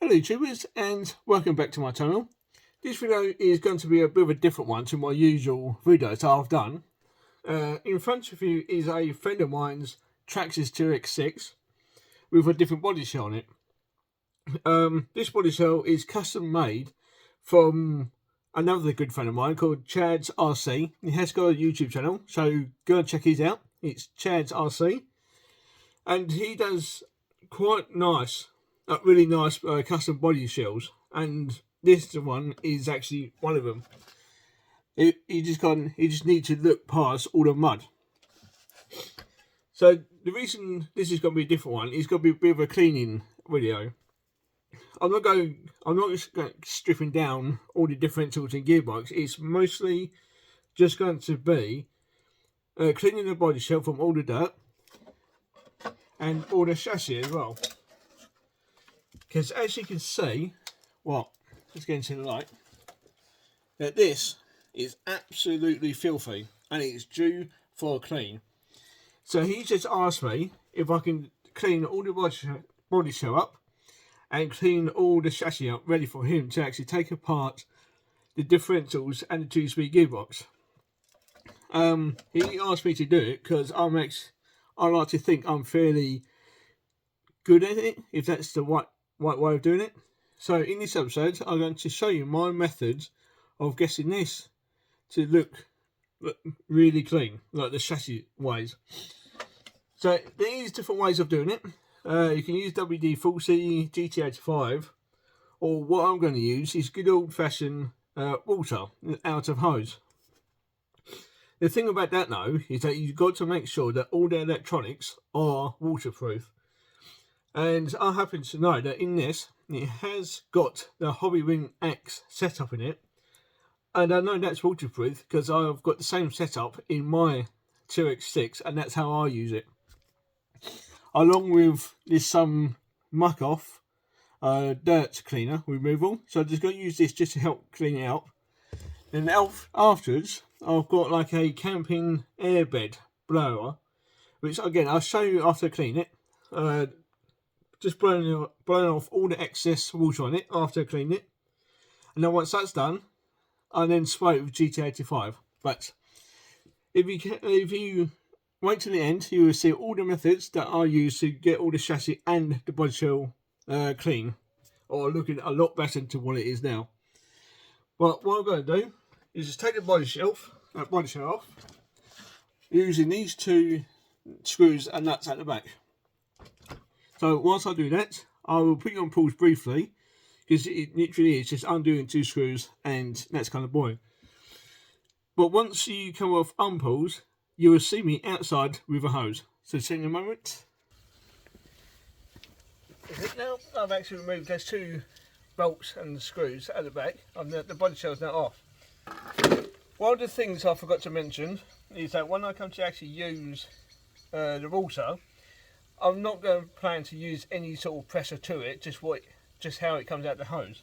Hello YouTubers and welcome back to my channel. This video is going to be a bit of a different one to my usual videos I've done. In front of you is a friend of mine's Traxxas 2X6 with a different body shell on it. This body shell is custom made from another good friend of mine called Chuds RC. He has got a YouTube channel, so go and check his out. It's Chuds RC, and he does quite nice, really nice custom body shells, and this one is actually one of them. You just need to look past all the mud. So the reason this is going to be a different one is going to be a bit of a cleaning video. I'm not just stripping down all the differentials and gearbox. It's mostly just going to be cleaning the body shell from all the dirt and all the chassis as well. Because as you can see, let's get into the light, that this is absolutely filthy and it's due for a clean. So he just asked me if I can clean all the body shell up and clean all the chassis up, ready for him to actually take apart the differentials and the 2-speed gearbox. He asked me to do it because I like to think I'm fairly good at it, if that's the right way of doing it. So in this episode, I'm going to show you my methods of getting this to look really clean, like the chassis ways. So there is different ways of doing it. You can use WD-40, GT85, or what I'm going to use is good old-fashioned water out of hose. The thing about that though is that you've got to make sure that all the electronics are waterproof. And I happen to know that in this, it has got the Hobby Ring X setup in it. And I know that's waterproof because I've got the same setup in my 2X6, and that's how I use it. Along with this muck off dirt cleaner removal. So I'm just going to use this just to help clean it up. And afterwards, I've got like a camping airbed blower, which again, I'll show you after I clean it. Just blowing off all the excess water on it after I clean it. And then once that's done, I then spray it with GT85. But if you wait till the end, you will see all the methods that I use to get all the chassis and the body shell clean, or looking a lot better than what it is now. But what I'm going to do is just take the body shell off, using these two screws and nuts at the back. So once I do that, I will put you on pause briefly, because it literally is just undoing two screws, and that's kind of boring. But once you come off unpause, you will see me outside with a hose. So see you in a moment. Now I've actually removed those two bolts and screws at the back, and the body shell's now off. One of the things I forgot to mention is that when I come to actually use the water, I'm not going to plan to use any sort of pressure to it, just how it comes out the hose.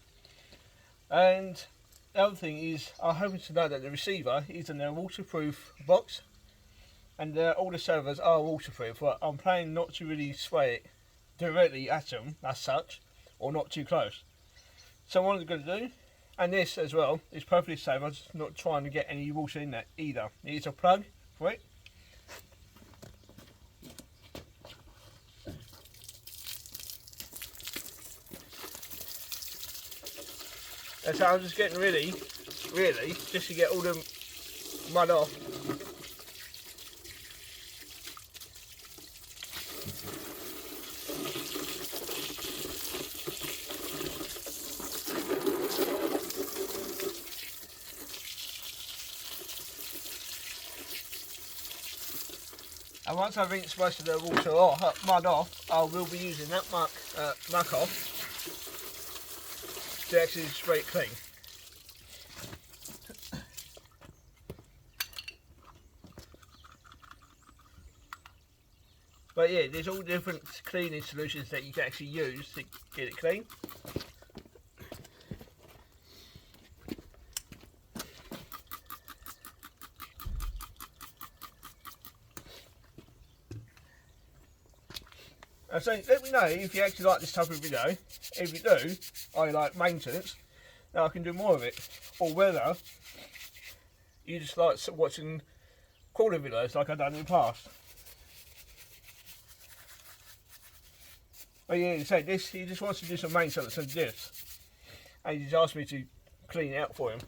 And the other thing is, I happen to know that the receiver is in a waterproof box, and all the servers are waterproof, but I'm planning not to really spray it directly at them as such, or not too close. So what I'm going to do, and this as well, is perfectly safe. I'm just not trying to get any water in that either. It's a plug for it. And so I'm just getting really, just to get all the mud off. And once I rinse most of the mud off, I will be using that muck off to actually spray it clean. But yeah, there's all different cleaning solutions that you can actually use to get it clean. And so let me know if you actually like this type of video. If you do, I like maintenance, then I can do more of it. Or whether you just like watching crawler videos like I've done in the past. But yeah, so this, he just wants to do some maintenance of this. And he just asked me to clean it out for him.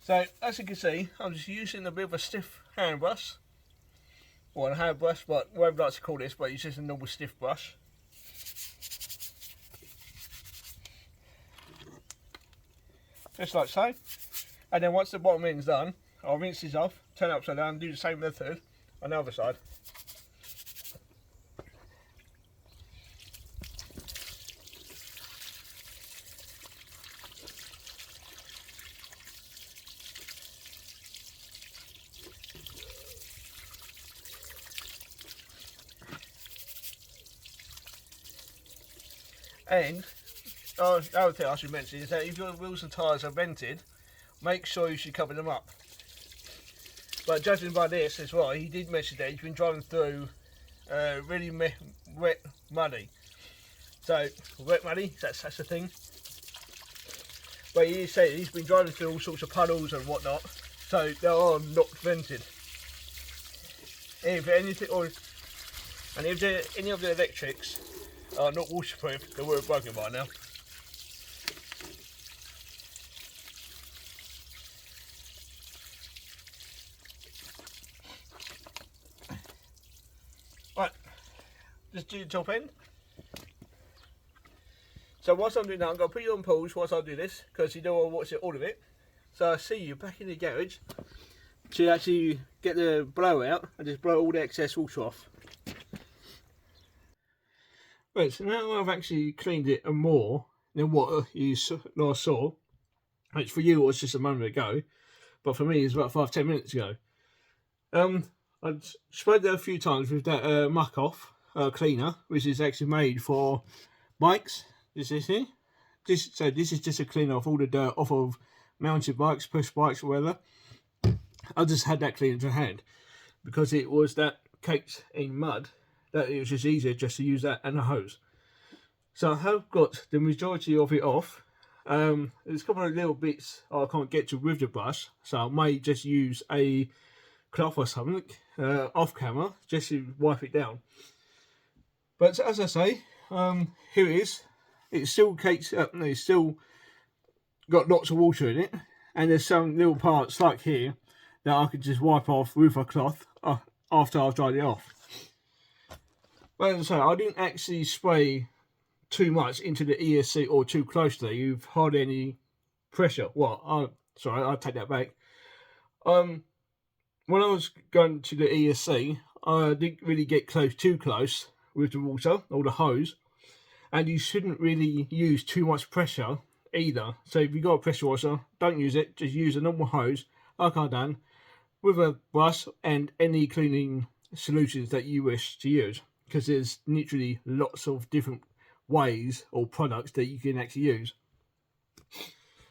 So as you can see, I'm just using a bit of a stiff hand brush. Or a hand brush, but whatever you like to call this, but it's just a normal stiff brush. Just like so. And then once the bottom end's done, I'll rinse this off, turn it upside down, and do the same method on the other side. And the other thing I should mention is that if your wheels and tyres are vented, make sure you should cover them up. But judging by this as well, he did mention that he's been driving through really wet muddy. So, wet muddy, that's the thing. But he said he's been driving through all sorts of puddles and whatnot, so they are not vented. If anything, and if any of the electrics are not waterproof, they would have broken by now. Right, just do the top end. So whilst I'm doing that, I'm going to put you on pause whilst I do this, because you don't want to watch all of it. So I'll see you back in the garage to actually get the blower out and just blow all the excess water off. Right, so now I've actually cleaned it more than what you last saw, which for you was just a moment ago, but for me it's about 5-10 minutes ago. I sprayed it a few times with that muck off cleaner, which is actually made for bikes. This is here. So this is just a cleaner off all the dirt off of mountain bikes, push bikes, or whatever. I just had that cleaner to hand because it was that caked in mud that it was just easier just to use that and a hose. So I have got the majority of it off. There's a couple of little bits I can't get to with the brush, so I may just use a cloth or something off camera just to wipe it down. But as I say, here it is. It's still caked up, it's still got lots of water in it, and there's some little parts like here that I could just wipe off with a cloth after I've dried it off. But as I say, I didn't actually spray too much into the ESC or too close to it. You've hardly any pressure. Well, sorry, I'll take that back. When I was going to the ESC, I didn't really get too close with the water or the hose. And you shouldn't really use too much pressure either. So if you've got a pressure washer, don't use it. Just use a normal hose, like I've done, with a brush and any cleaning solutions that you wish to use. Because there's literally lots of different ways or products that you can actually use.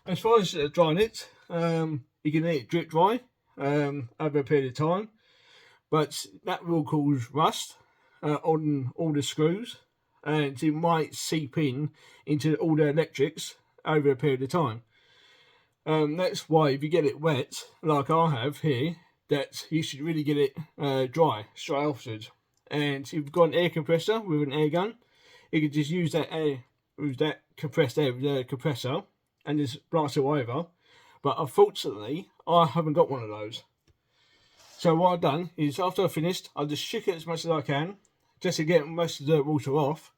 As far as drying it, you can let it drip dry over a period of time. But that will cause rust on all the screws. And it might seep into all the electrics over a period of time. That's why if you get it wet, like I have here, that you should really get it dry straight afterwards. And if you've got an air compressor with an air gun, you can just use that air with that compressed air with the compressor and just blast it over. But unfortunately, I haven't got one of those. So what I've done is after I've finished, I'll just shook it as much as I can just to get most of the water off.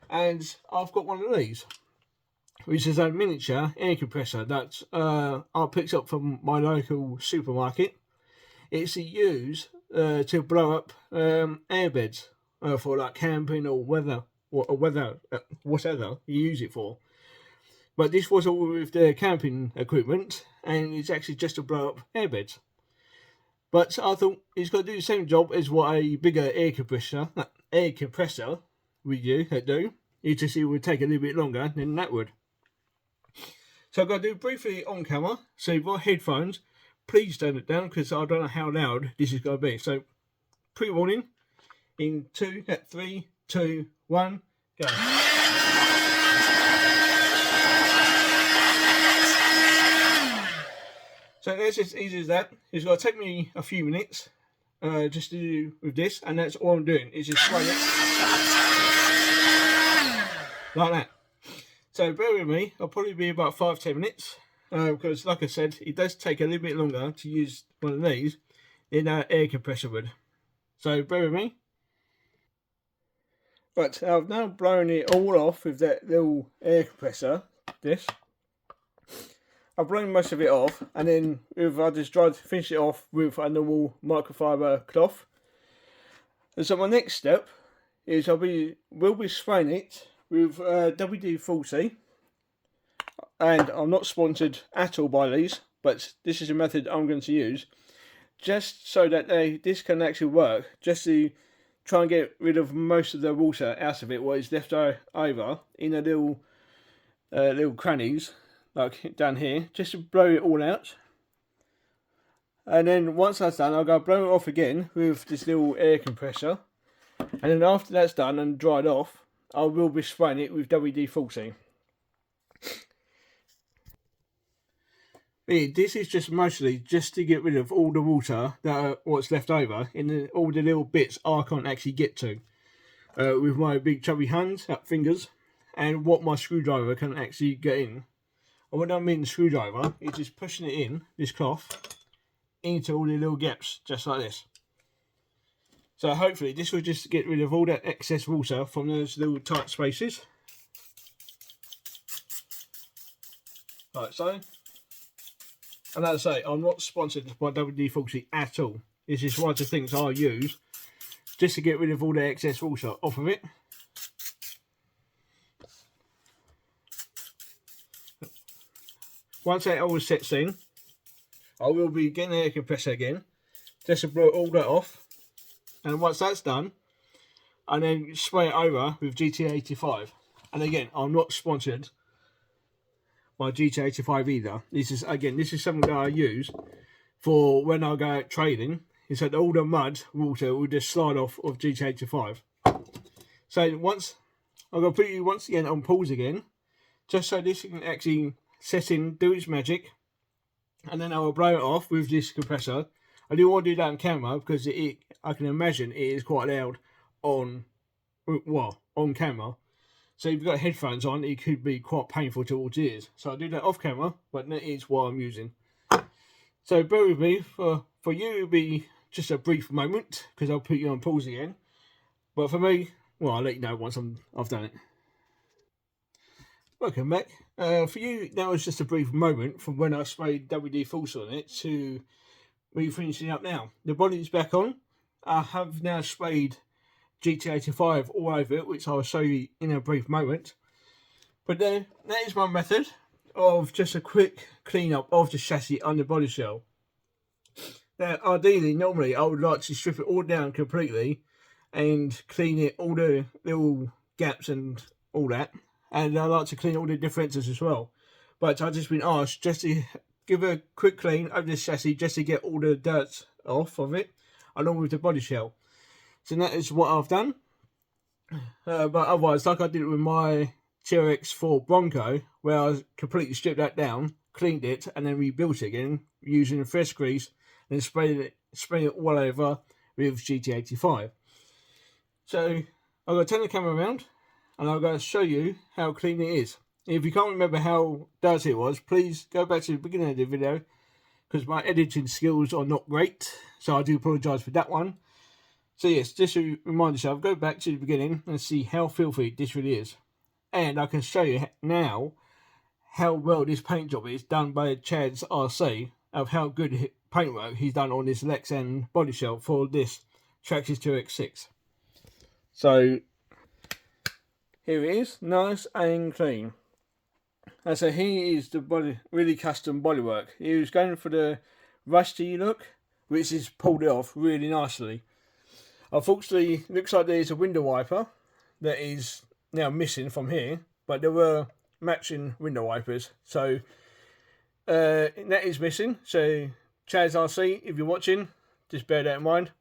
And I've got one of these, which is a miniature air compressor that I picked up from my local supermarket. It's used to blow up airbeds for like camping or whatever you use it for. But this was all with the camping equipment, and it's actually just to blow up airbeds. But I thought it's got to do the same job as what a bigger air compressor would do. You just it would take a little bit longer than that would. So I'm going to do briefly on camera. So you've got headphones, please turn it down because I don't know how loud this is going to be. So, pre-warning in 3, 2, 1, go. So that's as easy as that. It's going to take me a few minutes just to do with this, and that's all I'm doing is just spray it like that. So bear with me, I'll probably be about 5-10 minutes because like I said, it does take a little bit longer to use one of these than an air compressor would. So bear with me. Right, I've now blown it all off with that little air compressor, I've blown most of it off, and then I just finish it off with a normal microfiber cloth. And so my next step is we'll be spraying it with WD-40, and I'm not sponsored at all by these, but this is a method I'm going to use, just so that this can actually work, just to try and get rid of most of the water out of it, what is left over in the little crannies, like down here, just to blow it all out. And then once that's done, I'll go blow it off again with this little air compressor. And then after that's done and dried off, I will be spraying it with WD-40. This is just mostly just to get rid of all the water what's left over in all the little bits I can't actually get to with my big chubby fingers, and what my screwdriver can actually get in. And when I mean the screwdriver, it's just pushing it in, this cloth, into all the little gaps, just like this. So hopefully this will just get rid of all that excess water from those little tight spaces. Like so. And as I say, I'm not sponsored by WD-40 at all. This is one of the things I use just to get rid of all the excess water off of it. Once that all sets in, I will be getting the air compressor again, just to blow all that off. And once that's done, I then spray it over with GT85. And again, I'm not sponsored by GT85 either. This is something that I use for when I go out trading. Is that all the mud water will just slide off of GT85. So once I'm going to put you once again on pause again, just so this can actually set in, do its magic, and then I will blow it off with this compressor. I do want to do that on camera because I can imagine it is quite loud on camera. So if you've got headphones on, it could be quite painful towards ears. So I'll do that off camera, but that is what I'm using. So bear with me, for you it'll be just a brief moment, because I'll put you on pause again. But for me, well, I'll let you know once I've done it. Welcome back. For you, that was just a brief moment from when I sprayed WD-40 on it to me finishing up now. The body's back on. I have now sprayed GT85 all over it, which I'll show you in a brief moment. But that is my method of just a quick clean up of the chassis and the body shell. Now, ideally, normally I would like to strip it all down completely and clean it, all the little gaps and all that. And I like to clean all the differences as well. But I've just been asked just to give a quick clean of this chassis just to get all the dirt off of it, along with the body shell. So that is what I've done. But otherwise, like I did with my TRX4 Bronco, where I completely stripped that down, cleaned it, and then rebuilt it again using fresh grease, and spraying it all over with GT85. So I'm going to turn the camera around, and I'm going to show you how clean it is. If you can't remember how dirty it was, please go back to the beginning of the video, because my editing skills are not great, so I do apologise for that one. So yes, just to remind yourself, go back to the beginning and see how filthy this really is. And I can show you now how well this paint job is done by Chad's RC, of how good paintwork he's done on this Lexan body shell for this Traxxas 2X6. So here it is, nice and clean. And so here is the really custom bodywork. He was going for the rusty look, which is pulled it off really nicely. Unfortunately, looks like there's a window wiper that is now missing from here, but there were matching window wipers, so that is missing. So Chaz RC, if you're watching, just bear that in mind.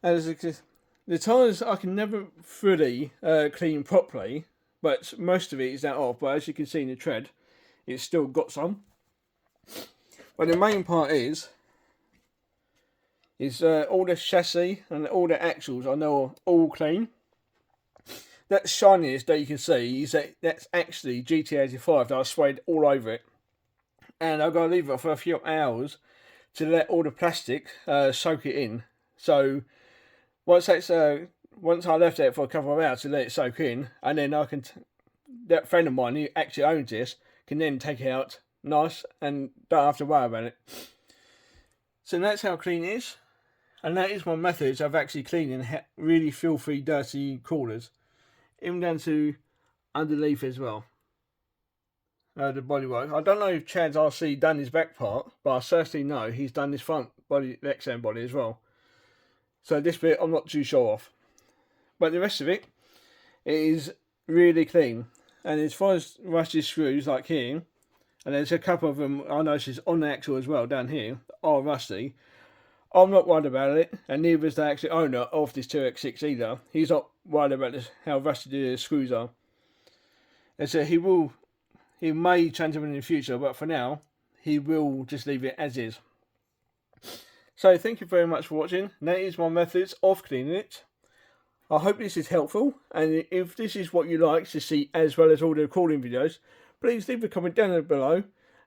As the tyres I can never fully clean properly, but most of it is that off. But as you can see in the tread, it's still got some. But the main part is all the chassis and all the axles I know are all clean. That shininess that you can see is that's actually GT85 that I sprayed all over it. And I've got to leave it for a few hours to let all the plastic soak it in. So once I left it for a couple of hours to let it soak in, and then that friend of mine who actually owns this can then take it out nice and don't have to worry about it. So that's how clean it is, and that is my methods of actually cleaning really filthy, dirty crawlers, even down to underneath as well. The bodywork. I don't know if Chad's RC done his back part, but I certainly know he's done his front body, the XM body as well. So this bit I'm not too sure of, but the rest of it is really clean. And as far as rusty screws like here, and there's a couple of them I noticed on the axle as well down here are rusty. I'm not worried about it, and neither is the actual owner of this 2X6 either. He's not worried about how rusty the screws are. And so he may change them in the future, but for now, he will just leave it as is. So thank you very much for watching. That is my methods of cleaning it. I hope this is helpful, and if this is what you like to see as well as all the crawling videos, please leave a comment down below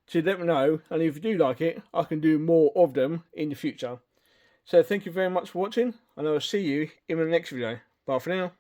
to let me know, and if you do like it, I can do more of them in the future. So thank you very much for watching, and I will see you in the next video. Bye for now.